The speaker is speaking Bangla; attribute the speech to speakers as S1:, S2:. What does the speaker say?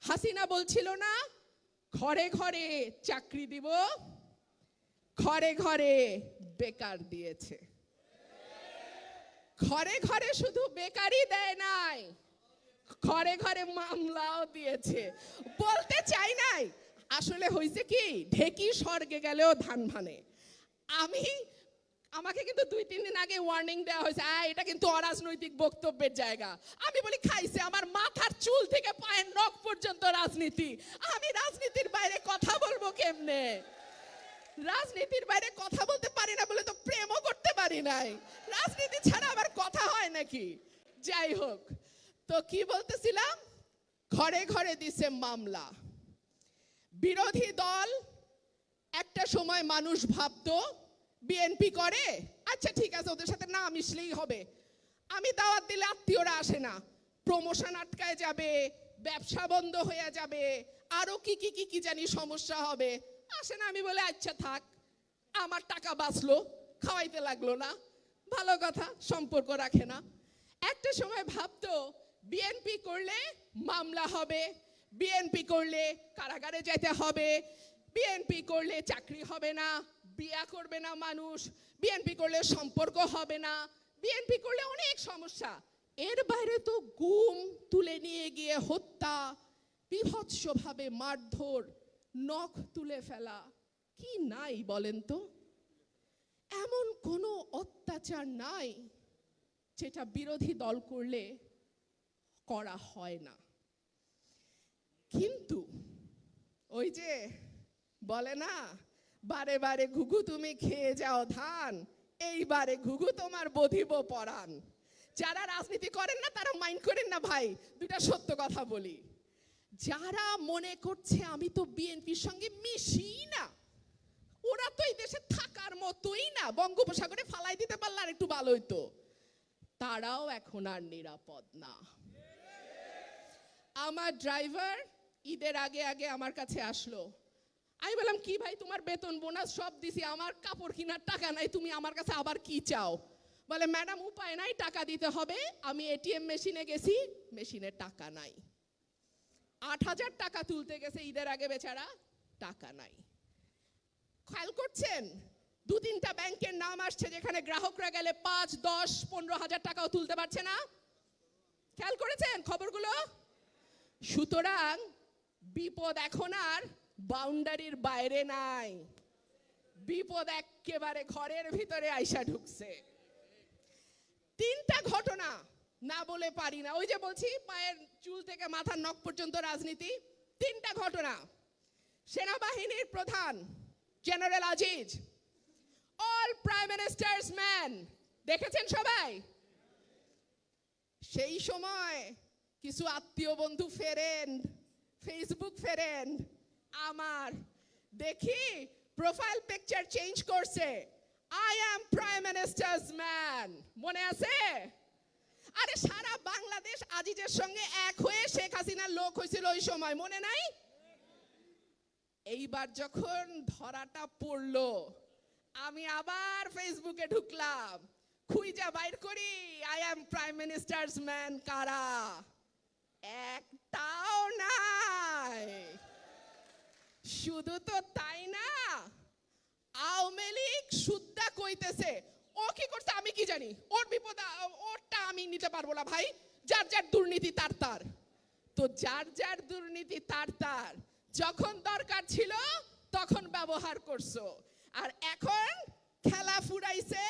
S1: হাসিনা বলছিল না ঘরে ঘরে চাকরি দিব, ঘরে ঘরে বেকার দিয়েছে। ঘরে ঘরে শুধু বেকারই দেয় নাই, ঘরে ঘরে মামলাও দিয়েছে। বলতে চাই নাই, আসলে হয়েছে কি, ঢেকি স্বর্গে গেলেও ধান ভানে। আমাকে কিন্তু 2-3 দিন আগে ওয়ার্নিং দেওয়া হয়েছে, এটা কিন্তু অরাজনৈতিক বক্তব্যের জায়গা। আমি বলি খাইছে, আমার মাথার চুল থেকে পায়ের নখ পর্যন্ত রাজনীতি। আমি রাজনীতির বাইরে কথা বলবো কেমনে? রাজনীতির বাইরে কথা বলতে পারি না বলে তো প্রেমও করতে পারি নাই। রাজনীতি ছাড়া আবার কথা হয় নাকি? যাই হোক, তো কি বলতেছিলাম, ঘরে ঘরে দিছে মামলা। বিরোধী দল একটা সময় মানুষ ভাবতো বিএনপি করে, আচ্ছা ঠিক আছে ওদের সাথে না মিশলেই হবে। আমি দাওয়াত দিলে আত্মীয়রা আসে না, প্রমোশন আটকায় যাবে, ব্যবসা বন্ধ হয়ে যাবে, আরো কি কি কি কি জানি সমস্যা হবে, আসে না। আমি বলে আচ্ছা থাক, আমার টাকা বাঁচলো, খাওয়াইতে লাগলো না, ভালো কথা, সম্পর্ক রাখে না। একটা সময় ভাবতো বিএনপি করলে মামলা হবে, বিএনপি করলে কারাগারে যেতে হবে, বিএনপি করলে চাকরি হবে না, বিয়া করবে না মানুষ, বিএনপি করলে সম্পর্ক হবে না, বিএনপি করলে অনেক সমস্যা। এর বাইরে তো গুম, তুলে নিয়ে গিয়ে হত্যা, বিভৎসভাবে মারধর, নখ তুলে ফেলা, কি নাই বলেন তো? এমন কোনো অত্যাচার নাই যেটা বিরোধী দল করলে করা হয় না। কিন্তু ওই যে বলে না, বারে বারে ঘুঘু তুমি খেয়ে যাও ধান, এইবারে ঘুঘু তোমার বধিব পরাণ। যারা রাজনীতি করেন না তারা মাইন্ড করেন না ভাই, দুটা সত্য কথা বলি। যারা মনে করছে আমি তো বিএনপির সঙ্গে মিশি না, ওরা তো এই দেশে থাকার মতোই না, বঙ্গোপসাগরে ফালাই দিতে পারলে আর একটু ভালো হইতো, তারাও এখন আর নিরাপদ না। আমার ড্রাইভার ঈদের আগে আগে আমার কাছে আসলো। আমি বললাম কি ভাই, তোমার বেতন বোনাস সব দিছি, আমার কাপড় কেনার টাকা নাই, তুমি আমার কাছে আবার কি চাও? বলে ম্যাডাম উপায় নাই, টাকা দিতে হবে। আমি এটিএম মেশিনে গেছি, মেশিনে টাকা নাই। 8,000 টাকা তুলতে গেছে ঈদের আগে, বেচারা টাকা নাই। খেয়াল করছেন, 2-3টা ব্যাংকের নাম আসছে যেখানে গ্রাহকরা গেলে 5, 10, 15,000 টাকাও তুলতে পারছে না। খেয়াল করেছেন খবরগুলো? সুতরাং বিপদ এখন আর বাউন্ডারির বাইরে নাই, বিপদ একেবারে ঘরের ভিতরে আইসা ঢুকছে। 3টা ঘটনা না বলে পারি না, ওই যে বলছি পায়ের চুল থেকে মাথার নখ পর্যন্ত রাজনীতি। 3টা ঘটনা। সেনাবাহিনীর প্রধান general Aziz, all prime ministers man, দেখেছেন সবাই? সেই সময় কিছু আত্মীয় বন্ধু ফ্রেন্ড, ফেসবুক ফ্রেন্ড আমার দেখি প্রোফাইল পিকচার চেঞ্জ করছে, I am prime ministers man. মনে আছে? আরে সারা বাংলাদেশ আজিজের সঙ্গে এক হয়ে শেখ হাসিনার লোক হয়েছিল ওই সময়, মনে নাই? এইবার যখন ধরাটা পড়লো, আমি আবার ফেসবুকে ঢুকলাম, খুঁজা বাইর করি I am prime ministers man কারা, একটাও নাই। শুধু তো তাই না, আওয়ামী লীগ সুদ্ধা কইতেছে, ও কি করছে আমি কি জানি, ওর বিপদ ওরটা আমি নিতে পারবো না ভাই, যার যার দুর্নীতি তার তার। তো যার যার দুর্নীতি তার তার, যখন দরকার ছিল তখন ব্যবহার করছো, আর এখন খেলা ফুরাইছে